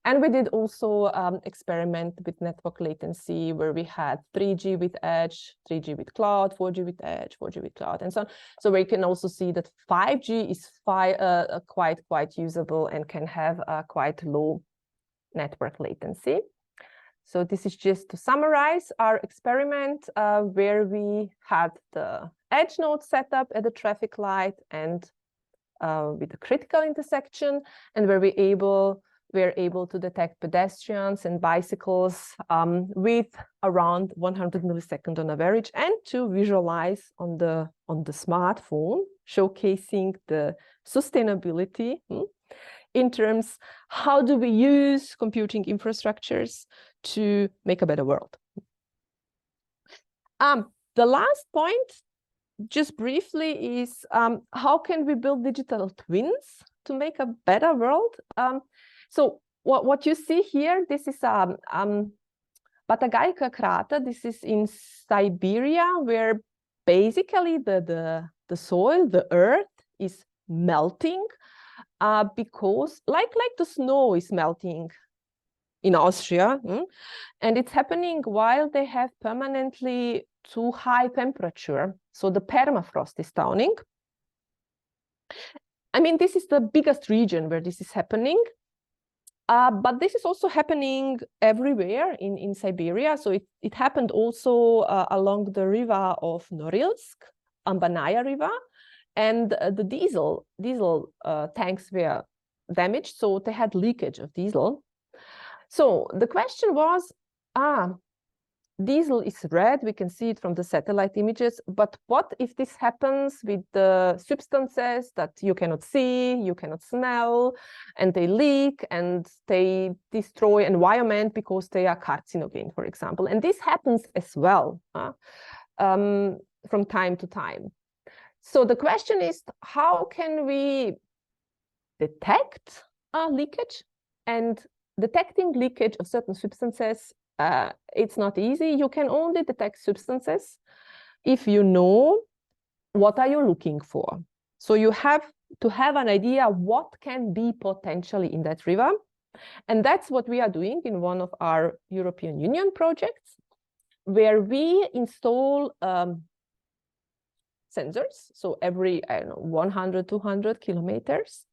And we did also experiment with network latency, where we had 3G with edge, 3G with cloud, 4G with edge, 4G with cloud, and so on. So we can also see that 5G is quite usable and can have quite low network latency. So this is just to summarize our experiment, where we had the edge node set up at the traffic light and with the critical intersection, and where we're able to detect pedestrians and bicycles with around 100 milliseconds on average, and to visualize on the smartphone, showcasing the sustainability in terms how do we use computing infrastructures to make a better world. The last point, just briefly, is how can we build digital twins to make a better world. So what you see here, this is Batagayka crater. This is in Siberia, where basically the soil, the earth, is melting because like the snow is melting in Austria, and it's happening while they have permanently too high temperature. So the permafrost is downing. I mean, this is the biggest region where this is happening. But this is also happening everywhere in Siberia. So it happened also along the river of Norilsk, Ambanaya River, and the diesel tanks were damaged, so they had leakage of diesel. So the question was, diesel is red, we can see it from the satellite images, but what if this happens with the substances that you cannot see, you cannot smell, and they leak and they destroy environment because they are carcinogen, for example. And this happens as well from time to time. So the question is, how can we detect leakage? And detecting leakage of certain substances, it's not easy. You can only detect substances if you know what are you looking for. So you have to have an idea what can be potentially in that river. And that's what we are doing in one of our European Union projects, where we install sensors, so every 100, 200 kilometers,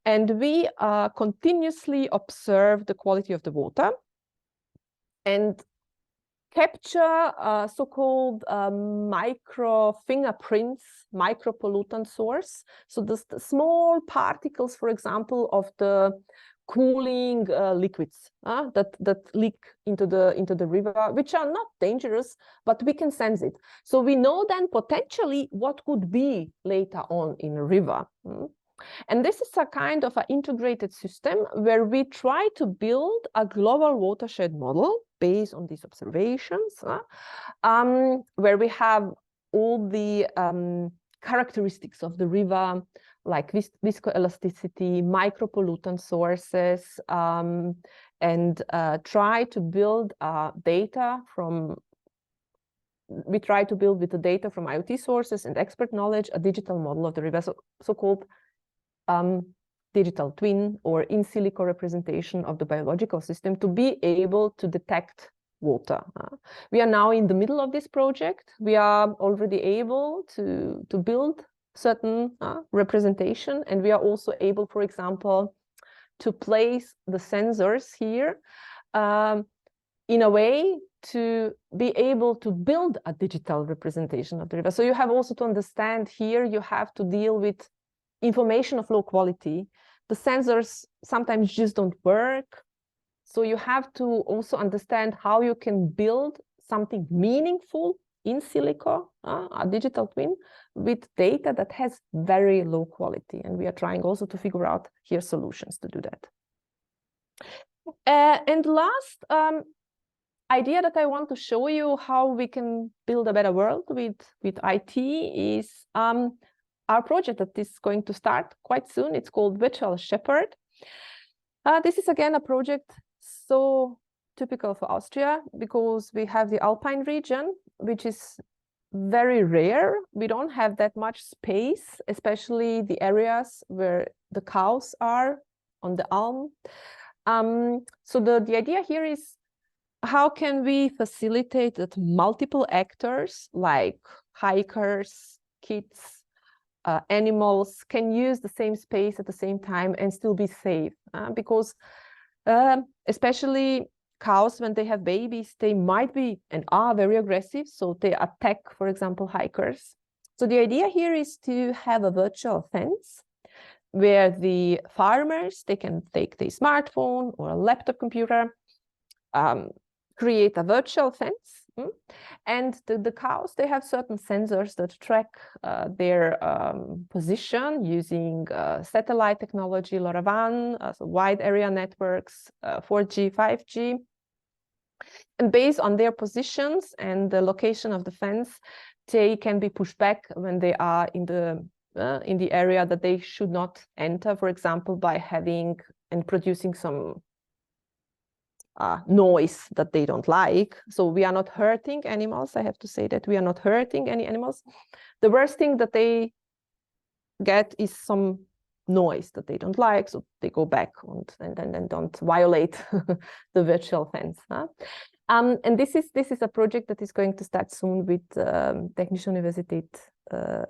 and we continuously observe the quality of the water and capture so-called micro fingerprints, micropollutant source. So the small particles, for example, of the cooling liquids that leak into the river, which are not dangerous, but we can sense it. So we know then potentially what could be later on in a river. And this is a kind of an integrated system where we try to build a global watershed model based on these observations, where we have all the characteristics of the river, like viscoelasticity, micropollutant sources, and try to build data from, we try to build with the data from IoT sources and expert knowledge, a digital model of the river, so-called digital twin or in silico representation of the biological system to be able to detect water. We are now in the middle of this project. We are already able to build certain representation, and we are also able, for example, to place the sensors here in a way to be able to build a digital representation of the river. So you have also to understand here, you have to deal with information of low quality. The sensors sometimes just don't work. So you have to also understand how you can build something meaningful in silico, a digital twin, with data that has very low quality. And we are trying also to figure out here solutions to do that. And last idea that I want to show you how we can build a better world with IT is our project that is going to start quite soon. It's called Virtual Shepherd. This is again a project so typical for Austria because we have the Alpine region, which is very rare. We don't have that much space, especially the areas where the cows are on the Alm. So the idea here is, how can we facilitate that multiple actors like hikers, kids, animals can use the same space at the same time and still be safe? Because especially cows, when they have babies, they might be and are very aggressive. So they attack, for example, hikers. So the idea here is to have a virtual fence where the farmers, they can take their smartphone or a laptop computer, create a virtual fence. And the cows, they have certain sensors that track their position using satellite technology, LoRaWAN, so wide area networks, 4G, 5G. And based on their positions and the location of the fence, they can be pushed back when they are in the in the area that they should not enter, for example, by having and producing some noise that they don't like. So we are not hurting animals. I have to say that we are not hurting any animals. The worst thing that they get is some noise that they don't like, so they go back and don't violate the virtual fence. And this is a project that is going to start soon with Technische Universität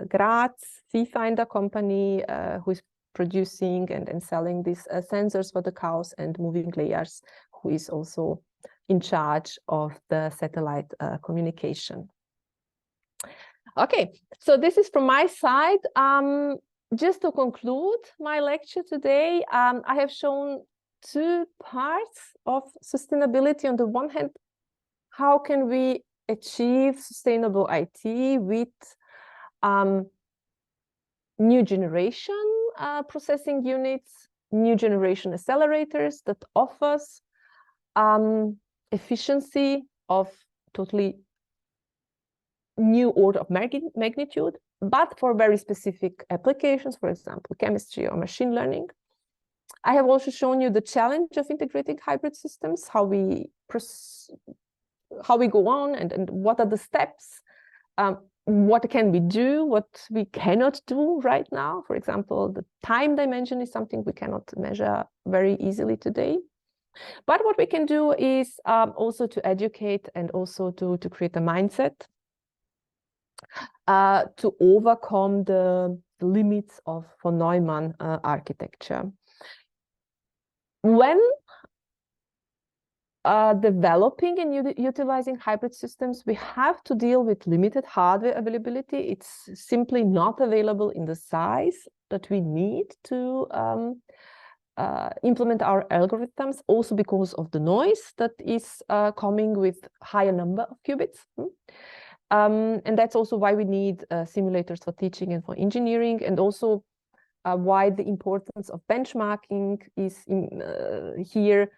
Graz, Seafinder company, who is producing and selling these sensors for the cows, and Moving Layers, who is also in charge of the satellite communication. Okay, so this is from my side. Just to conclude my lecture today, I have shown two parts of sustainability. On the one hand, how can we achieve sustainable IT with new generation processing units, new generation accelerators that offers efficiency of totally new order of magnitude, but for very specific applications, for example, chemistry or machine learning. I have also shown you the challenge of integrating hybrid systems, how we go on, and what are the steps, what can we do, what we cannot do right now. For example, the time dimension is something we cannot measure very easily today. But what we can do is also to educate and also to create a mindset to overcome the limits of von Neumann architecture. When developing and utilizing hybrid systems, we have to deal with limited hardware availability. It's simply not available in the size that we need to implement our algorithms, also because of the noise that is coming with higher number of qubits. And that's also why we need simulators for teaching and for engineering, and also why the importance of benchmarking is here,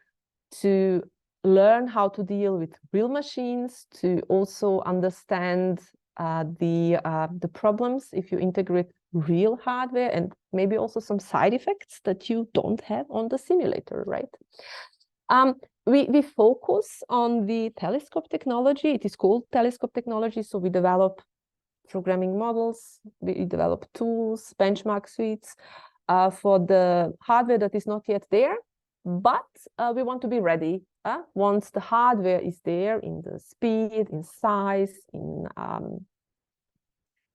to learn how to deal with real machines, to also understand the problems if you integrate real hardware, and maybe also some side effects that you don't have on the simulator, right? We focus on the telescope technology. It is called telescope technology. So we develop programming models, we develop tools, benchmark suites for the hardware that is not yet there. But we want to be ready once the hardware is there, in the speed, in size, in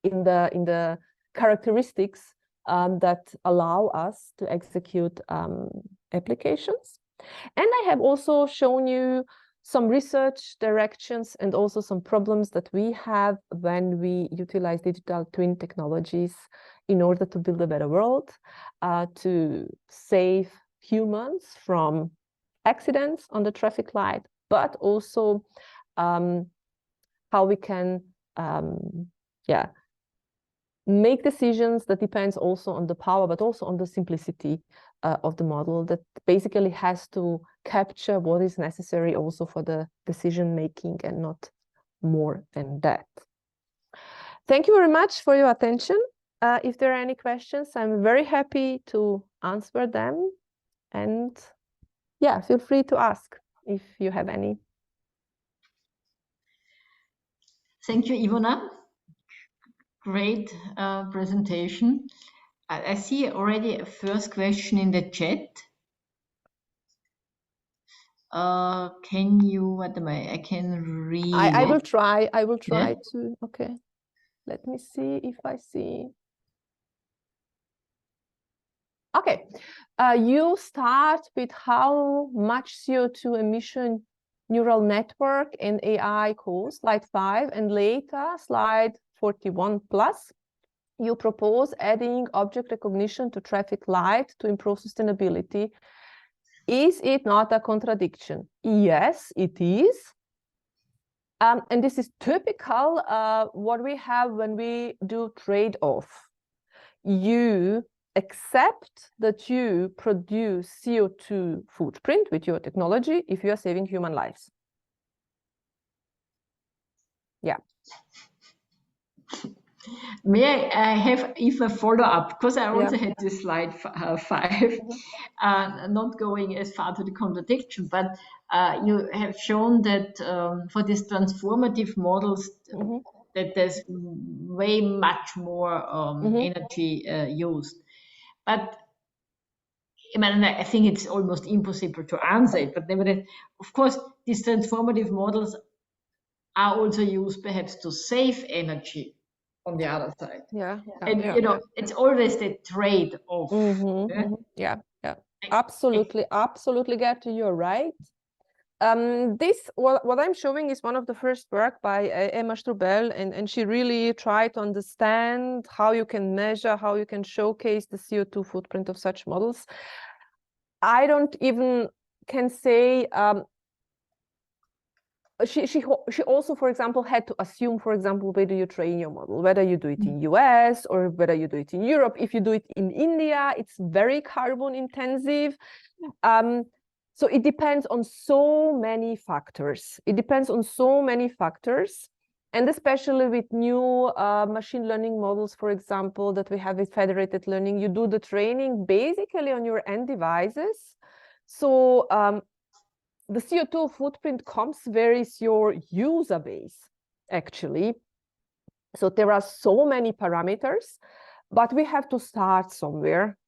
the characteristics that allow us to execute applications. And I have also shown you some research directions and also some problems that we have when we utilize digital twin technologies in order to build a better world, to save humans from accidents on the traffic light, but also how we can make decisions that depends also on the power, but also on the simplicity of the model, that basically has to capture what is necessary also for the decision making, and not more than that. Thank you very much for your attention. If there are any questions, I'm very happy to answer them. And yeah, feel free to ask if you have any. Thank you, Ivona. Great presentation. I see already a first question in the chat. Can you, what am I can read I will try. I will try yeah. to. Okay. Let me see if I see. Okay. You start with how much CO2 emission neural network and AI cause, slide 5, and later slide 41 plus. You propose adding object recognition to traffic light to improve sustainability. Is it not a contradiction? Yes, it is. And this is typical what we have when we do trade-off. You accept that you produce CO2 footprint with your technology if you are saving human lives. Yeah. May I have even follow-up? Because I also had this slide 5, not going as far to the contradiction, but you have shown that for these transformative models, that there's way much more energy used. But I mean, I think it's almost impossible to answer it. But nevertheless, of course, these transformative models are also used perhaps to save energy on the other side. And you know, it's always the trade-off. Yeah, absolutely, absolutely, Gertrude, you're right. What I'm showing is one of the first work by Emma Strubel, and she really tried to understand how you can measure, how you can showcase the CO2 footprint of such models. I don't even can say. She also, for example, had to assume, for example, whether you train your model, whether you do it in US or whether you do it in Europe. If you do it in India, it's very carbon intensive. So it depends on so many factors. It depends on so many factors. And especially with new machine learning models, for example, that we have with federated learning, you do the training basically on your end devices. So the CO2 footprint comes where is your user base, actually. So there are so many parameters, but we have to start somewhere.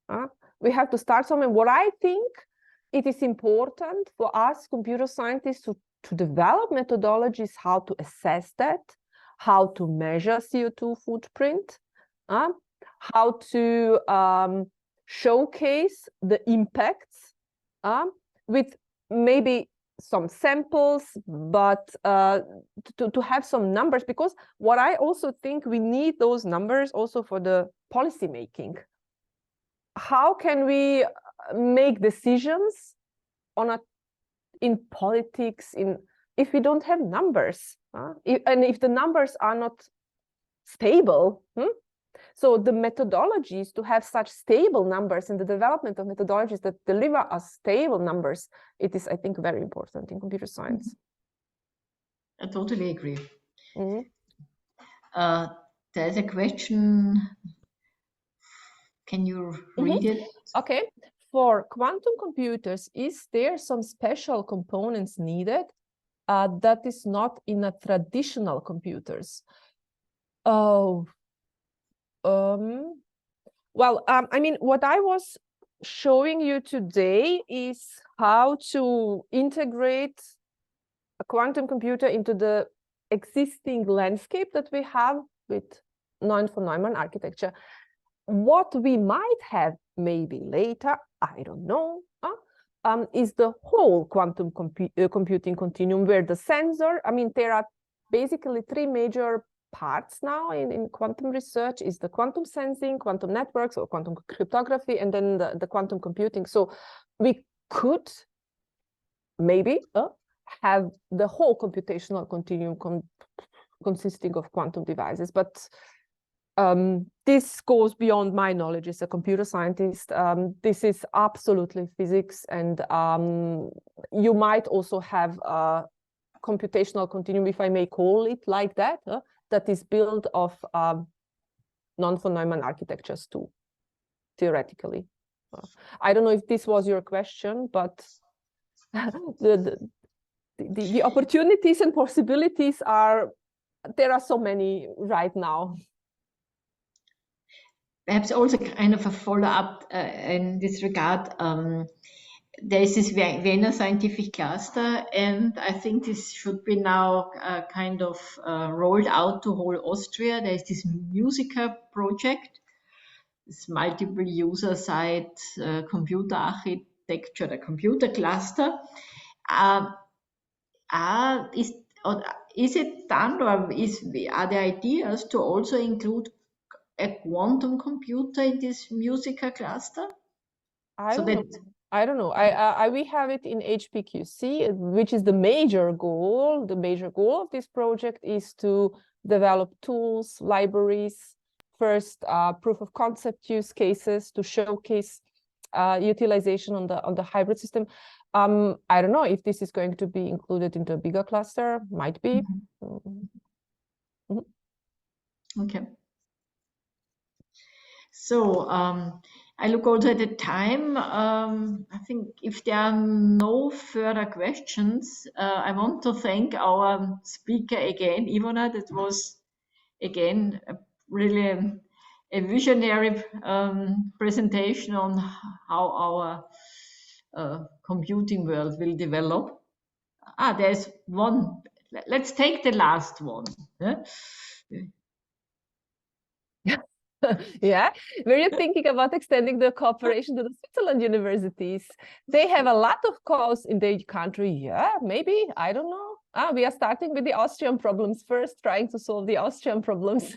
We have to start somewhere. What I think it is important for us computer scientists to develop methodologies how to assess that, how to measure CO2 footprint, how to showcase the impacts with maybe some samples, but to have some numbers, because what I also think we need those numbers also for the policy making. How can we make decisions in politics if we don't have numbers, and if the numbers are not stable? So the methodologies to have such stable numbers and the development of methodologies that deliver us stable numbers, it is, I think, very important in computer science. I totally agree. There's a question. Can you read it? Okay. For quantum computers, is there some special components needed that is not in a traditional computers? Oh. Well, I mean, what I was showing you today is how to integrate a quantum computer into the existing landscape that we have with von Neumann architecture. What we might have maybe later, I don't know, is the whole quantum computing continuum where the sensor, I mean, there are basically 3 major parts now in quantum research is the quantum sensing, quantum networks, or quantum cryptography, and then the quantum computing. So we could maybe have the whole computational continuum consisting of quantum devices, but this goes beyond my knowledge as a computer scientist. This is absolutely physics, and you might also have a computational continuum, if I may call it like that, that is built of non-von Neumann architectures too, theoretically. I don't know if this was your question, but the opportunities and possibilities there are so many right now. Perhaps also kind of a follow-up in this regard. There is this Vienna scientific cluster, and I think this should be now kind of rolled out to whole Austria. There is this Musica project, this multiple user site computer architecture, the computer cluster. Is it done, or are there ideas to also include a quantum computer in this Musica cluster? I don't know. We have it in HPQC, which is the major goal. The major goal of this project is to develop tools, libraries, first proof of concept use cases to showcase utilization on the hybrid system. I don't know if this is going to be included into a bigger cluster. Might be. Okay. So I look also at the time. I think if there are no further questions, I want to thank our speaker again, Ivona. That was again really a visionary presentation on how our computing world will develop. There's one. Let's take the last one. Yeah, were you thinking about extending the cooperation to the Switzerland universities? They have a lot of calls in their country. Yeah, maybe, I don't know. We are starting with the Austrian problems first, trying to solve the Austrian problems.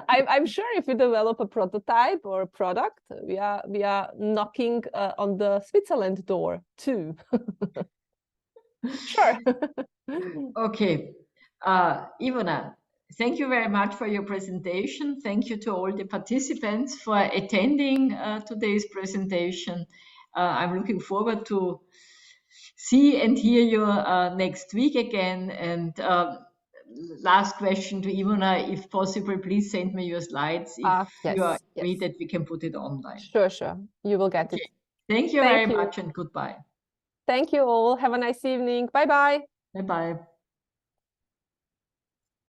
I'm sure if we develop a prototype or a product, we are knocking on the Switzerland door too. Sure. Okay, Ivona, thank you very much for your presentation. Thank you to all the participants for attending today's presentation. I'm looking forward to see and hear you next week again. And last question to Ivona, if possible, please send me your slides if you are agree that we can put it online. Sure. You will get it. Thank you very much and goodbye. Thank you all. Have a nice evening. Bye-bye. Bye-bye.